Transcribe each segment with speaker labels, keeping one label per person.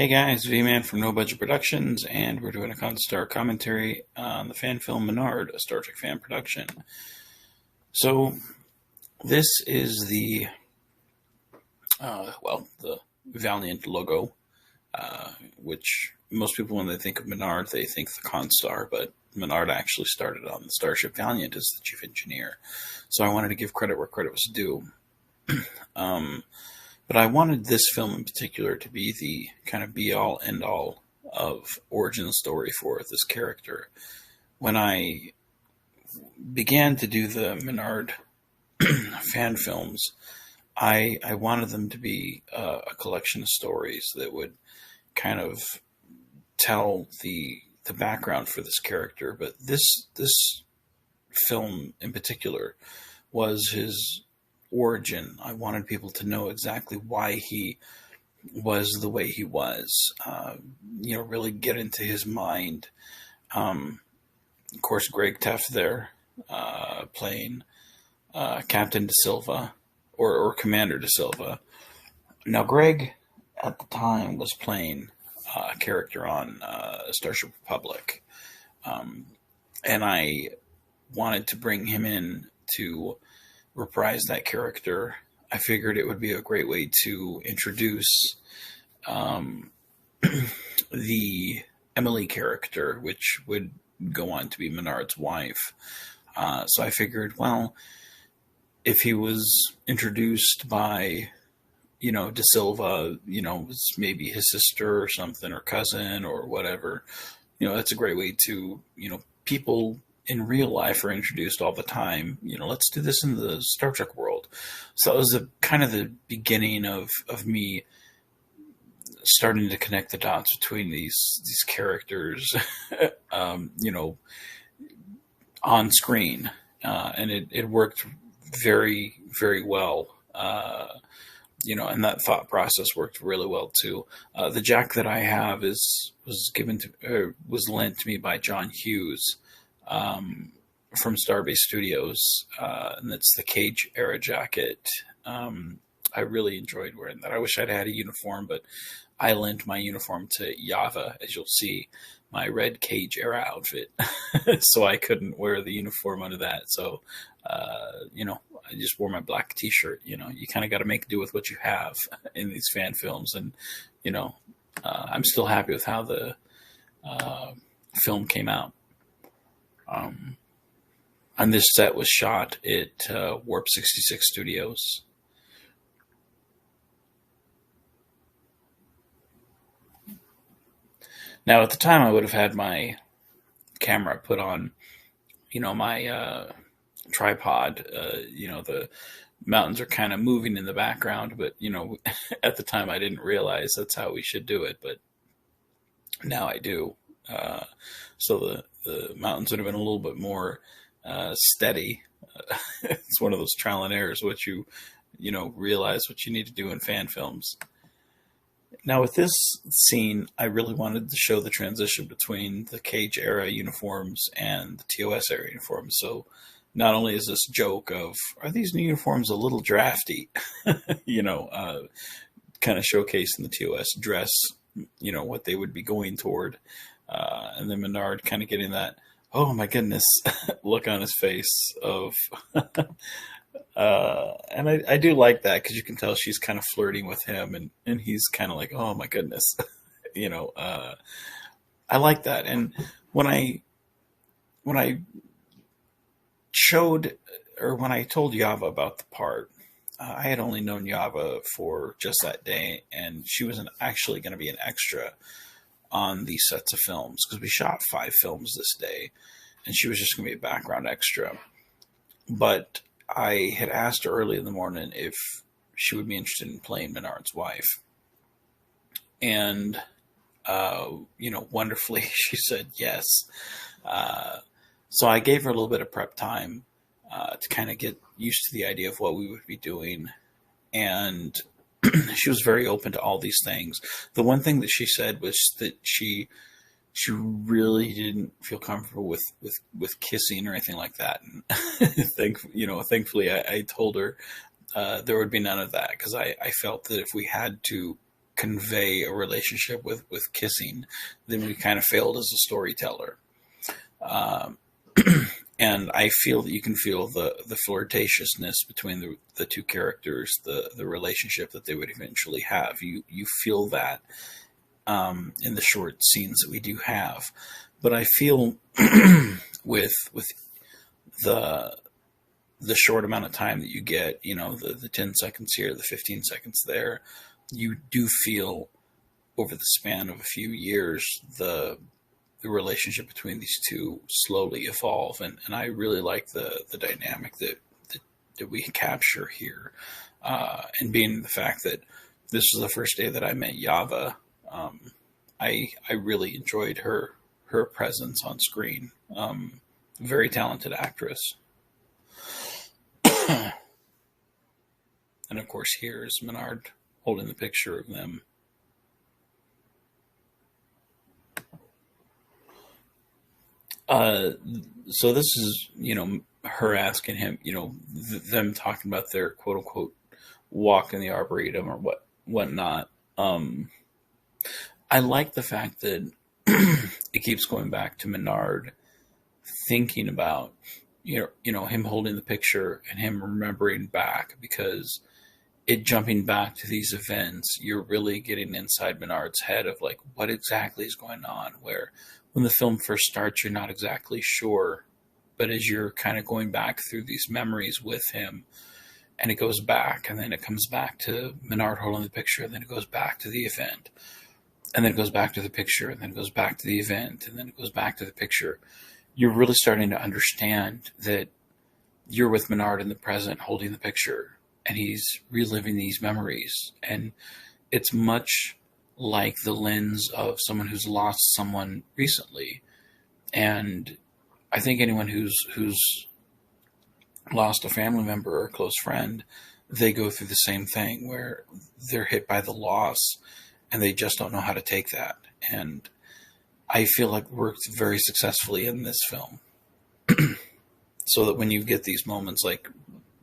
Speaker 1: Hey guys, V-Man from No Budget Productions, and we're doing a Constar commentary on the fan film Minard, a Star Trek fan production. So, this is the Valiant logo, which most people, when they think of Minard, they think the Constar, but Minard actually started on the Starship Valiant as the chief engineer. So I wanted to give credit where credit was due. But I wanted this film in particular to be the kind of be-all, end-all of origin story for this character. When I began to do the Minard fan films, I wanted them to be a collection of stories that would kind of tell the background for this character. But this film in particular was his origin. I wanted people to know exactly why he was the way he was. Really get into his mind. Of course, Greg Teff there, playing Captain De Silva, or Commander De Silva. Now, Greg at the time was playing a character on Starship Republic, and I wanted to bring him in to reprise that character. I figured it would be a great way to introduce the Emily character, which would go on to be Minard's wife. So I figured, well, if he was introduced by, De Silva, it's maybe his sister or something, or cousin or whatever, that's a great way to, people in real life are introduced all the time. Let's do this in the Star Trek world. So it was kind of the beginning of me starting to connect the dots between these characters, on screen. And it worked very, very well. And that thought process worked really well too. The jack that I have was lent to me by John Hughes, from Starbase Studios, and it's the Cage era jacket. I really enjoyed wearing that. I wish I'd had a uniform, but I lent my uniform to Yava, as you'll see, my red Cage era outfit, so I couldn't wear the uniform under that. So, I just wore my black T-shirt. You kind of got to make do with what you have in these fan films, and I'm still happy with how the film came out. And this set was shot at Warp 66 Studios. Now, at the time, I would have had my camera put on, my tripod. The mountains are kind of moving in the background, but, at the time, I didn't realize that's how we should do it, but now I do. So the mountains would have been a little bit more steady. It's one of those trial and errors, what you realize what you need to do in fan films. Now, with this scene, I really wanted to show the transition between the Cage era uniforms and the TOS era uniforms. So not only is this joke of, are these new uniforms a little drafty? Kind of showcasing the TOS dress, what they would be going toward. And then Minard kind of getting that, oh my goodness, look on his face of, and I do like that, because you can tell she's kind of flirting with him, and he's kind of like, oh my goodness, I like that. And when I showed, or when I told Yava about the part, I had only known Yava for just that day, and she wasn't actually going to be an extra on these sets of films, because we shot 5 films this day, and she was just going to be a background extra. But I had asked her early in the morning if she would be interested in playing Minard's wife. And, wonderfully, she said yes. So I gave her a little bit of prep time to kind of get used to the idea of what we would be doing. And she was very open to all these things. The one thing that she said was that she really didn't feel comfortable with kissing or anything like that. And thankfully I told her there would be none of that, because I felt that if we had to convey a relationship with kissing, then we kind of failed as a storyteller. Um, and I feel that you can feel the flirtatiousness between the two characters, the relationship that they would eventually have. You feel that in the short scenes that we do have, but I feel with the the short amount of time that you get, the 10 seconds here, the 15 seconds there, you do feel over the span of a few years the relationship between these two slowly evolve, and I really like the dynamic that we capture here, and being the fact that this was the first day that I met Yava. I really enjoyed her presence on screen. Very talented actress. And of course, here's Minard holding the picture of them. Uh, so this is, her asking him, them talking about their quote unquote walk in the arboretum or whatnot. I like the fact that it keeps going back to Minard thinking about, him holding the picture and him remembering back, because it jumping back to these events, you're really getting inside Minard's head of like what exactly is going on. Where when the film first starts, you're not exactly sure, but as you're kind of going back through these memories with him, and it goes back, and then it comes back to Minard holding the picture, and then it goes back to the event, and then it goes back to the picture, and then it goes back to the event, and then it goes back to the picture. You're really starting to understand that you're with Minard in the present holding the picture, and he's reliving these memories. And it's much like the lens of someone who's lost someone recently. And I think anyone who's lost a family member or a close friend, they go through the same thing where they're hit by the loss and they just don't know how to take that. And I feel like it worked very successfully in this film. So that when you get these moments like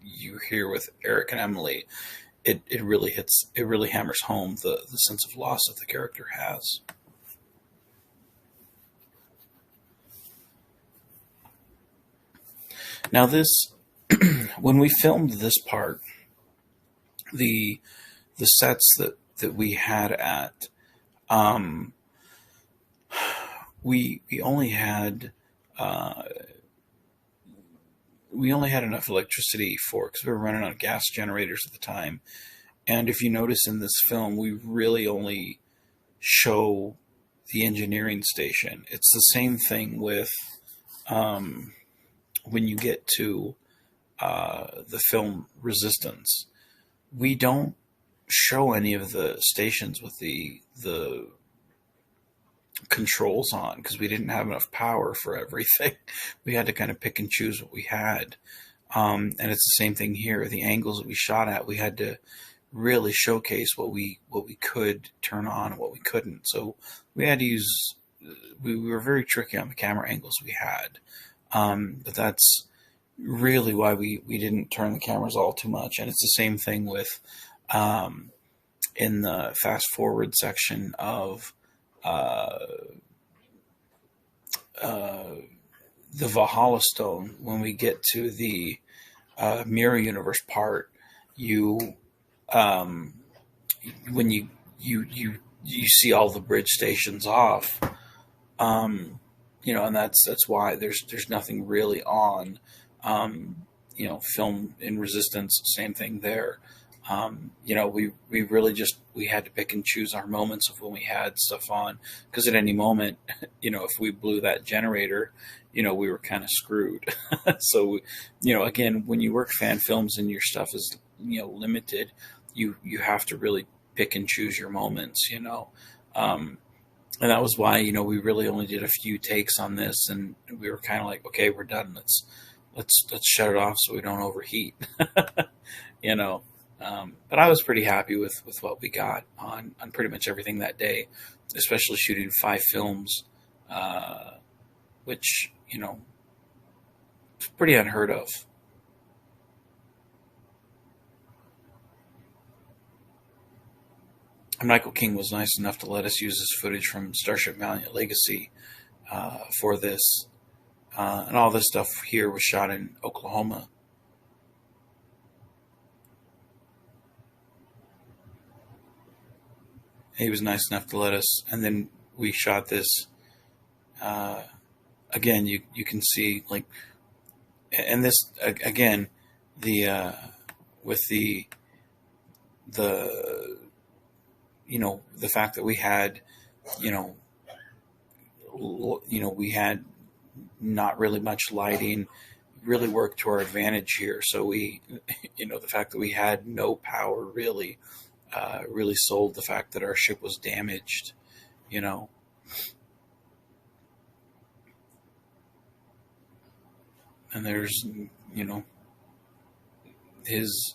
Speaker 1: you hear with Eric and Emily, it really hammers home the sense of loss that the character has. Now this, when we filmed this part, the sets that we had at, we only had enough electricity because we were running on gas generators at the time. And if you notice in this film, we really only show the engineering station. It's the same thing with when you get to the film Resistance. We don't show any of the stations with the controls on because we didn't have enough power for everything. We had to kind of pick and choose what we had. And it's the same thing here. The angles that we shot at, we had to really showcase what we could turn on and what we couldn't. So we had to use, we were very tricky on the camera angles we had. But that's really why we didn't turn the cameras all too much. And it's the same thing with in the fast forward section of the Valhalla Stone. When we get to the Mirror Universe part, when you see all the bridge stations off, and that's why there's nothing really on. Film in Resistance, same thing there. We really we had to pick and choose our moments of when we had stuff on, because at any moment, if we blew that generator, we were kind of screwed. So, again, when you work fan films and your stuff is, limited, you have to really pick and choose your moments, and that was why, we really only did a few takes on this, and we were kind of like, okay, we're done. Let's shut it off so we don't overheat, But I was pretty happy with what we got on pretty much everything that day, especially shooting 5 films, which, it's pretty unheard of. Michael King was nice enough to let us use this footage from Starship Valiant Legacy for this. And all this stuff here was shot in Oklahoma. He was nice enough to let us, and then we shot this. Again, you can see, like, and this again, the with the the fact that we had, you know we had not really much lighting, really worked to our advantage here. So we, the fact that we had no power really sold the fact that our ship was damaged, And there's, his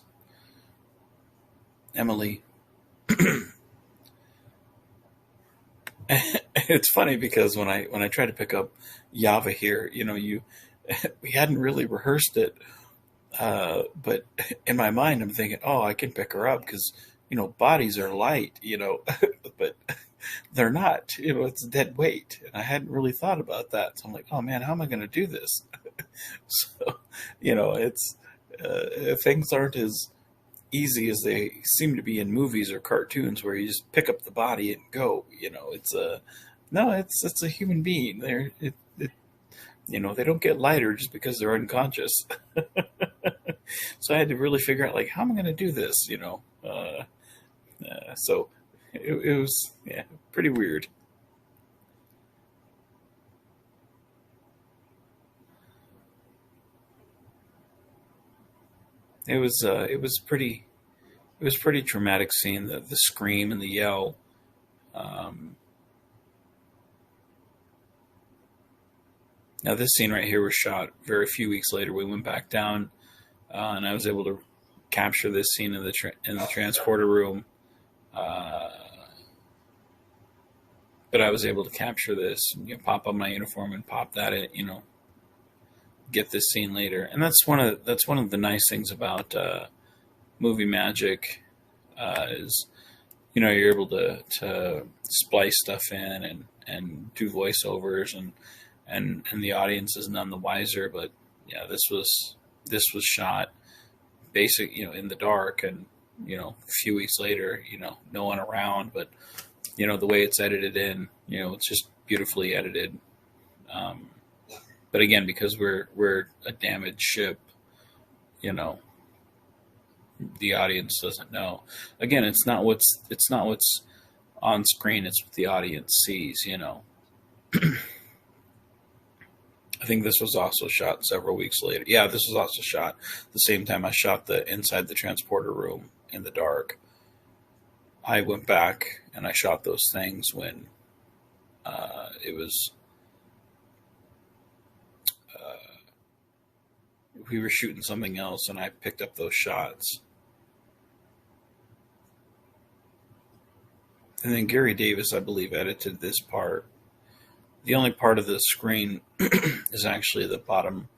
Speaker 1: Emily. It's funny because when I try to pick up Yava here, we hadn't really rehearsed it, but in my mind I'm thinking, oh, I can pick her up because bodies are light, but they're not. It's dead weight, and I hadn't really thought about that. So I'm like, oh man, how am I going to do this? So it's things aren't as easy as they seem to be in movies or cartoons, where you just pick up the body and go. It's a human being. They don't get lighter just because they're unconscious. So I had to really figure out, like, how am I going to do this? So it was pretty weird. It was pretty traumatic seeing the scream and the yell. Um, Now this scene right here was shot very few weeks later. We went back down, and I was able to capture this scene in the transporter room. Uh, but I was able to capture this, pop on my uniform and pop that in, get this scene later. And that's one of the nice things about movie magic, is you're able to splice stuff in and do voiceovers, and the audience is none the wiser. But yeah, this was shot in the dark, and a few weeks later, no one around, but the way it's edited in, it's just beautifully edited. Um, but again, because we're a damaged ship, the audience doesn't know. Again, it's not what's on screen; it's what the audience sees. I think this was also shot several weeks later. Yeah, this was also shot the same time I shot the inside the transporter room in the dark. I went back and I shot those things when it was we were shooting something else, and I picked up those shots. And then Gary Davis, I believe, edited this part. The only part of the screen is actually the bottom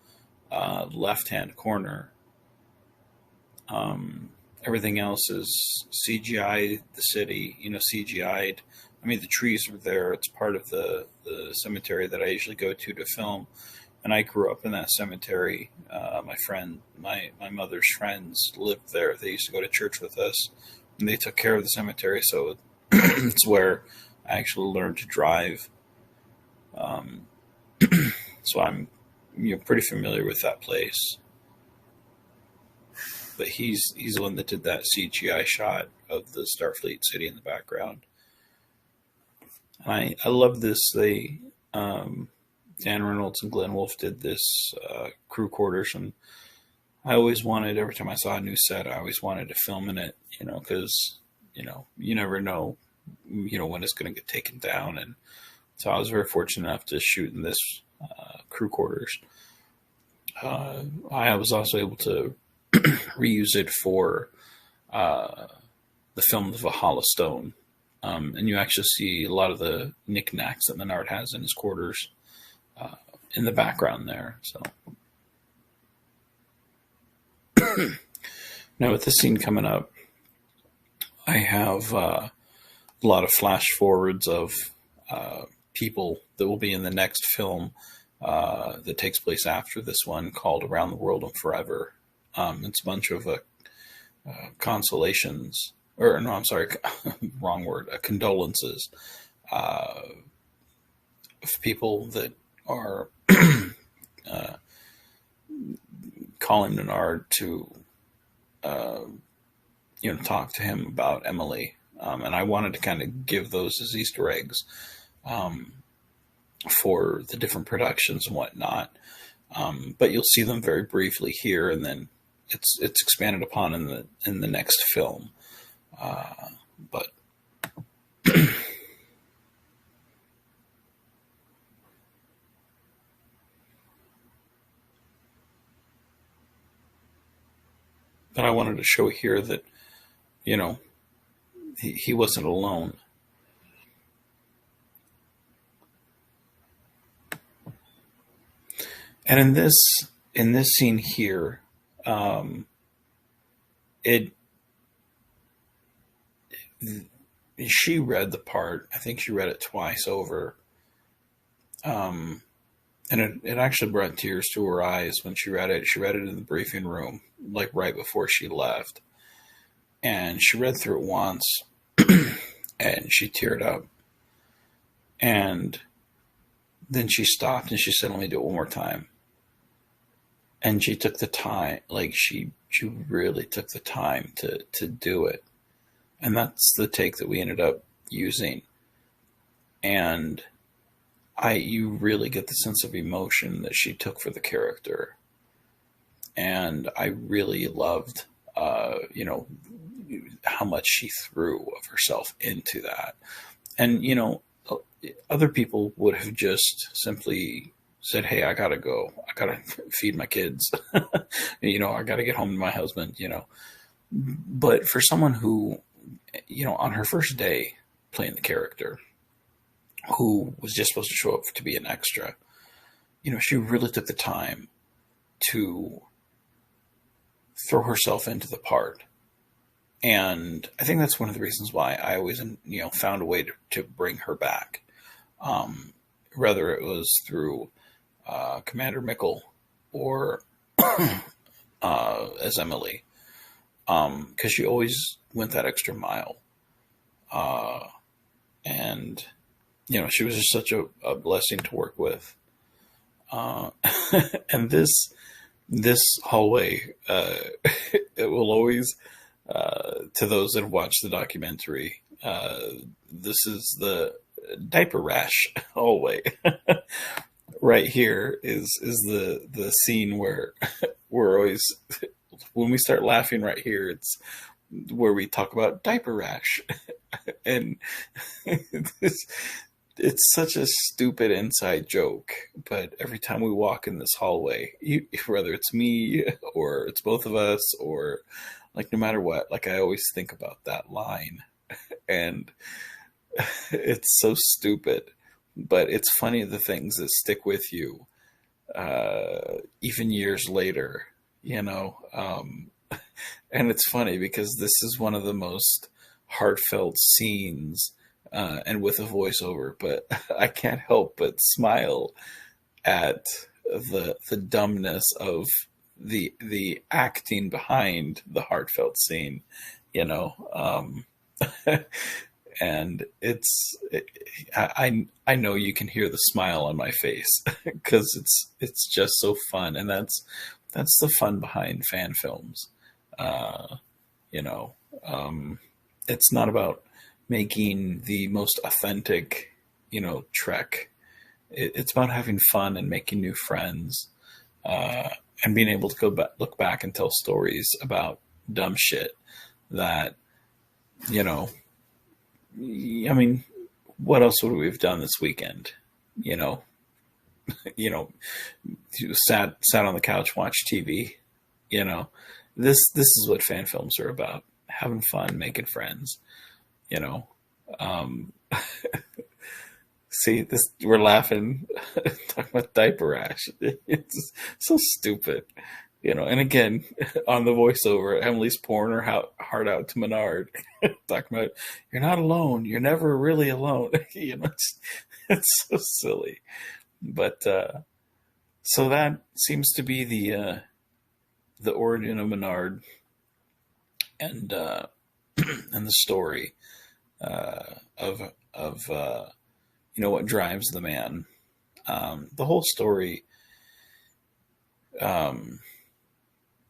Speaker 1: left-hand corner. Everything else is CGI. The city, CGI'd. I mean, the trees were there. It's part of the cemetery that I usually go to film. And I grew up in that cemetery. My mother's friends lived there. They used to go to church with us, and they took care of the cemetery. So it's where I actually learned to drive. So I'm pretty familiar with that place. But he's the one that did that CGI shot of the Starfleet city in the background. And I love this. Dan Reynolds and Glenn Wolfe did this crew quarters, and I always wanted, every time I saw a new set, I always wanted to film in it, because you never know, when it's going to get taken down. And so I was very fortunate enough to shoot in this crew quarters. I was also able to reuse it for the film The Valhalla Stone. And you actually see a lot of the knickknacks that Minard has in his quarters in the background there. So now with this scene coming up, I have a lot of flash forwards of people that will be in the next film that takes place after this one, called Around the World and Forever. It's a bunch of consolations, or no, I'm sorry, wrong word, condolences of people that are calling Minard to, talk to him about Emily. And I wanted to kind of give those as Easter eggs for the different productions and whatnot. But you'll see them very briefly here, and then it's expanded upon in the next film. But but I wanted to show here that, he wasn't alone. And in this scene here, it she read the part. I think she read it twice over, and it actually brought tears to her eyes when she read it. She read it in the briefing room, like right before she left, and she read through it once, and she teared up, and then she stopped and she said, "Let me do it one more time." And she took the time, like she really took the time to do it. And that's the take that we ended up using. And you really get the sense of emotion that she took for the character. And I really loved, how much she threw of herself into that. And, other people would have just simply said, "Hey, I gotta go. I gotta feed my kids. I gotta get home to my husband, But for someone who, on her first day playing the character, who was just supposed to show up to be an extra, she really took the time to throw herself into the part. And I think that's one of the reasons why I always, found a way to bring her back. Whether it was through Commander Mickle or as Emily, because she always went that extra mile. And, she was just such a blessing to work with. And this hallway, it will always, to those that have watched the documentary, this is the diaper rash hallway. Right here is the scene where we're always, when we start laughing right here, it's where we talk about diaper rash. And it's such a stupid inside joke, but every time we walk in this hallway, whether it's me or it's both of us, or like no matter what, like I always think about that line. And it's so stupid, but it's funny, the things that stick with you, even years later, and it's funny because this is one of the most heartfelt scenes, and with a voiceover, but I can't help but smile at the dumbness of the acting behind the heartfelt scene, and I know you can hear the smile on my face because it's just so fun, and that's the fun behind fan films. It's not about making the most authentic, Trek. It's about having fun and making new friends, and being able to look back and tell stories about dumb shit that, I mean, what else would we have done this weekend? Sat on the couch, watched TV. This is what fan films are about: having fun, making friends. See this? We're laughing, talking about diaper rash. It's so stupid. And again, on the voiceover, Emily's pouring her heart out to Minard, talking about, you're not alone. You're never really alone. It's so silly. But, so that seems to be the origin of Minard and, and the story, of what drives the man. The whole story,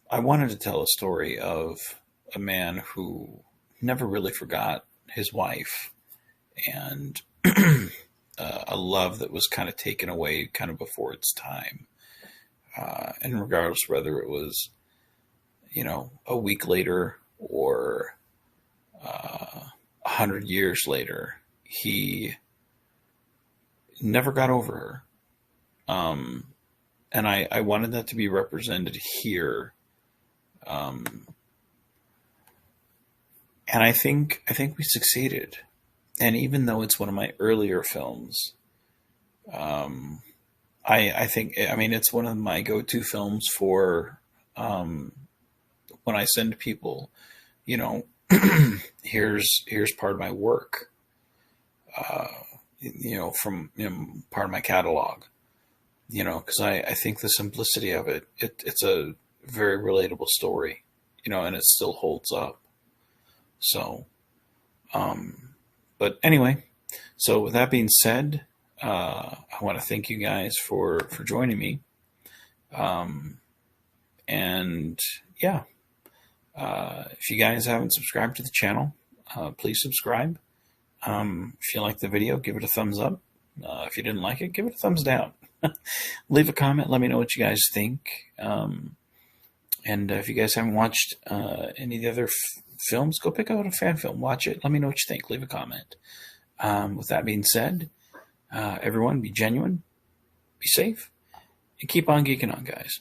Speaker 1: I wanted to tell a story of a man who never really forgot his wife, and a love that was kind of taken away kind of before its time. And regardless whether it was, a week later or 100 years later, he never got over her. And I wanted that to be represented here. And I think we succeeded. And even though it's one of my earlier films, I think, it's one of my go-to films for, when I send people, here's part of my work, from, part of my catalog, because I think the simplicity of it's a very relatable story, and it still holds up. So, but anyway, so with that being said, I want to thank you guys for joining me. And yeah, if you guys haven't subscribed to the channel, please subscribe. If you like the video, give it a thumbs up. If you didn't like it, give it a thumbs down. Leave a comment. Let me know what you guys think. And if you guys haven't watched any of the other films, go pick out a fan film. Watch it. Let me know what you think. Leave a comment. With that being said, everyone, be genuine, be safe, and keep on geeking on, guys.